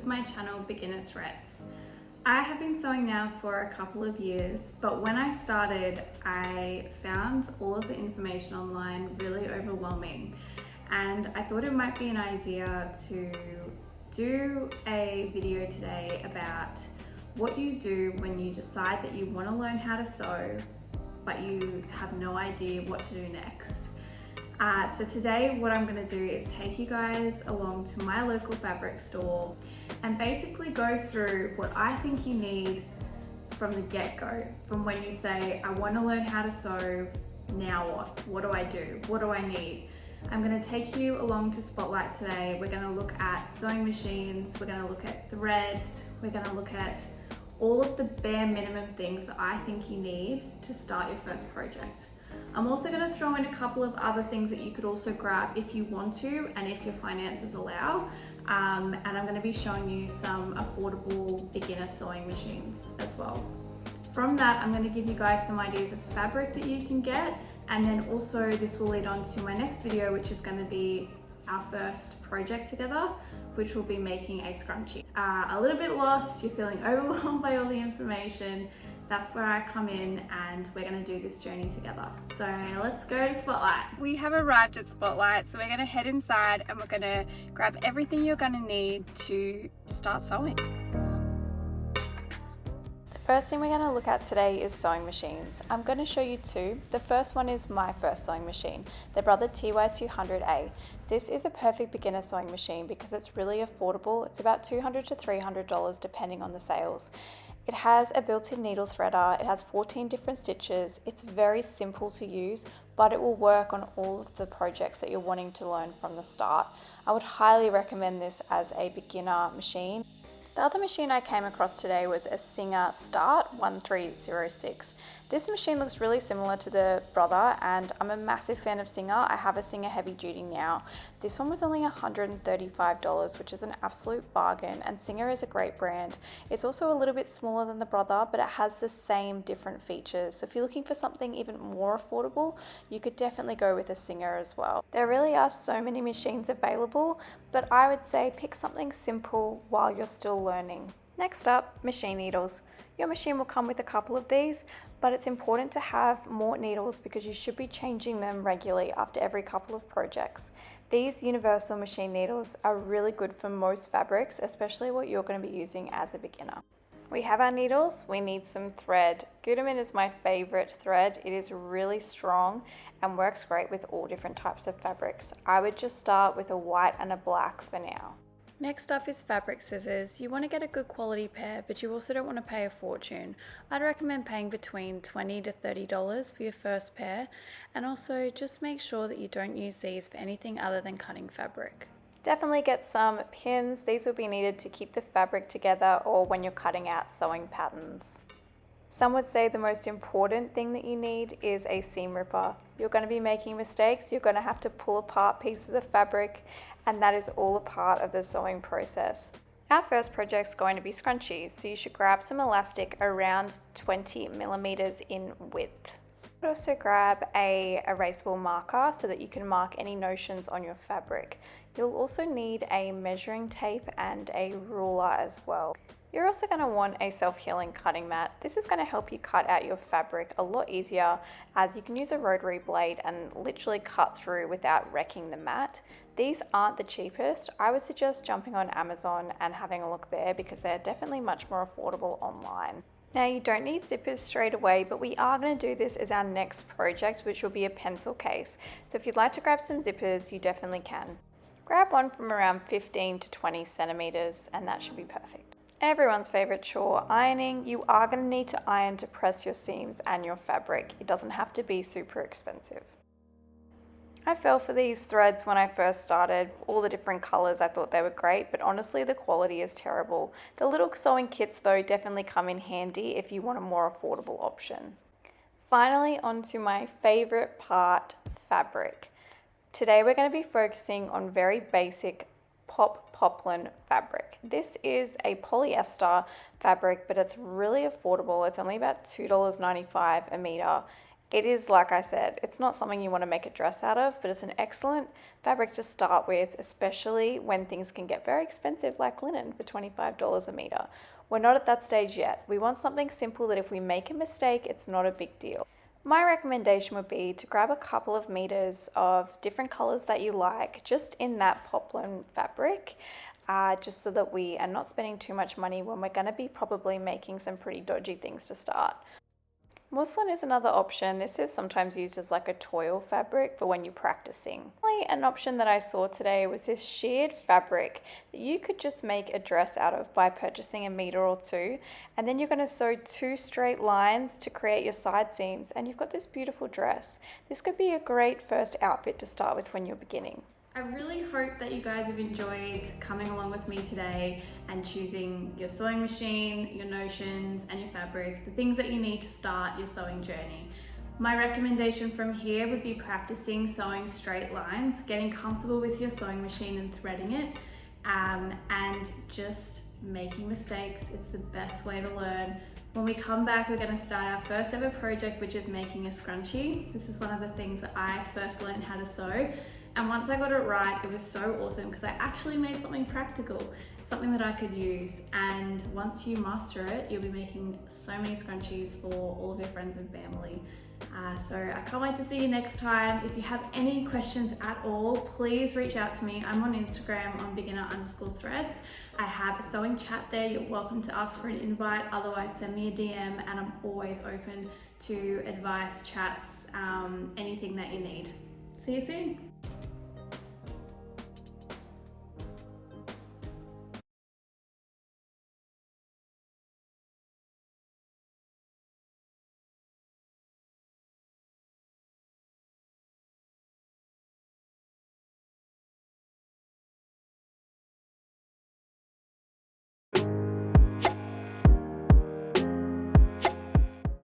to my channel Beginner Threads. I have been sewing now for a couple of years, but when I started I found all of the information online really overwhelming, and I thought it might be an idea to do a video today about what you do when you decide that you want to learn how to sew but you have no idea what to do next. So today what I'm going to do is take you guys along to my local fabric store and basically go through what I think you need from the get-go, from when you say, I want to learn how to sew, now what? What do I do? What do I need? I'm going to take you along to Spotlight today. We're going to look at sewing machines, we're going to look at thread, we're going to look at all of the bare minimum things that I think you need to start your first project. I'm also going to throw in a couple of other things that you could also grab if you want to and if your finances allow. And I'm going to be showing you some affordable beginner sewing machines as well. From that, I'm going to give you guys some ideas of fabric that you can get, and then also this will lead on to my next video, which is going to be our first project together, which will be making a scrunchie. A little bit lost, you're feeling overwhelmed by all the information. That's where I come in and we're going to do this journey together. So let's go to Spotlight. We have arrived at Spotlight, so we're going to head inside and we're going to grab everything you're going to need to start sewing. The first thing we're going to look at today is sewing machines. I'm going to show you two. The first one is my first sewing machine, the Brother TY200A. This is a perfect beginner sewing machine because it's really affordable. It's about $200 to $300 depending on the sales. It has a built-in needle threader, it has 14 different stitches, it's very simple to use, but it will work on all of the projects that you're wanting to learn from the start. I would highly recommend this as a beginner machine. The other machine I came across today was a Singer Start 1306. This machine looks really similar to the Brother, and I'm a massive fan of Singer. I have a Singer Heavy Duty now. This one was only $135, which is an absolute bargain, and Singer is a great brand. It's also a little bit smaller than the Brother, but it has the same different features. So if you're looking for something even more affordable, you could definitely go with a Singer as well. There really are so many machines available, but I would say pick something simple while you're still learning. Next up, machine needles. Your machine will come with a couple of these, but it's important to have more needles because you should be changing them regularly after every couple of projects. These universal machine needles are really good for most fabrics, especially what you're going to be using as a beginner. We have our needles, we need some thread. Gutermann is my favorite thread. It is really strong and works great with all different types of fabrics. I would just start with a white and a black for now. Next up is fabric scissors. You want to get a good quality pair, but you also don't want to pay a fortune. I'd recommend paying between $20 to $30 for your first pair, and also just make sure that you don't use these for anything other than cutting fabric. Definitely get some pins. These will be needed to keep the fabric together or when you're cutting out sewing patterns. Some would say the most important thing that you need is a seam ripper. You're going to be making mistakes, you're going to have to pull apart pieces of fabric, and that is all a part of the sewing process. Our first project is going to be scrunchies, so you should grab some elastic around 20 millimeters in width. Also grab a erasable marker so that you can mark any notions on your fabric. You'll also need a measuring tape and a ruler as well. You're also going to want a self-healing cutting mat. This is going to help you cut out your fabric a lot easier, as you can use a rotary blade and literally cut through without wrecking the mat. These aren't the cheapest. I would suggest jumping on Amazon and having a look there because they're definitely much more affordable online. Now, you don't need zippers straight away, but we are going to do this as our next project, which will be a pencil case. So if you'd like to grab some zippers, you definitely can. Grab one from around 15 to 20 centimeters and that should be perfect. Everyone's favorite chore, ironing. You are going to need to iron to press your seams and your fabric. It doesn't have to be super expensive. I fell for these threads when I first started. All the different colors, I thought they were great, but honestly the quality is terrible. The little sewing kits though definitely come in handy if you want a more affordable option. Finally, onto my favorite part, fabric. Today we're going to be focusing on very basic poplin fabric. This is a polyester fabric, but it's really affordable. It's only about $2.95 a meter. It is, like I said, it's not something you want to make a dress out of, but it's an excellent fabric to start with, especially when things can get very expensive like linen for $25 a meter. We're not at that stage yet. We want something simple that if we make a mistake, it's not a big deal. My recommendation would be to grab a couple of meters of different colors that you like, just in that poplin fabric, just so that we are not spending too much money when we're going to be probably making some pretty dodgy things to start. Muslin is another option. This is sometimes used as like a toil fabric for when you're practicing. An option that I saw today was this sheared fabric that you could just make a dress out of by purchasing a meter or two, and then you're going to sew 2 straight lines to create your side seams, and you've got this beautiful dress. This could be a great first outfit to start with when you're beginning. I really hope that you guys have enjoyed coming along with me today and choosing your sewing machine, your notions and your fabric, the things that you need to start your sewing journey. My recommendation from here would be practicing sewing straight lines, getting comfortable with your sewing machine and threading it, and just making mistakes. It's the best way to learn. When we come back, we're going to start our first ever project, which is making a scrunchie. This is one of the things that I first learned how to sew. And once I got it right, it was so awesome because I actually made something practical, something that I could use. And once you master it, you'll be making so many scrunchies for all of your friends and family. So I can't wait to see you next time. If you have any questions at all, please reach out to me. I'm on Instagram on beginner_threads. I have a sewing chat there. You're welcome to ask for an invite. Otherwise, send me a DM and I'm always open to advice, chats, anything that you need. See you soon.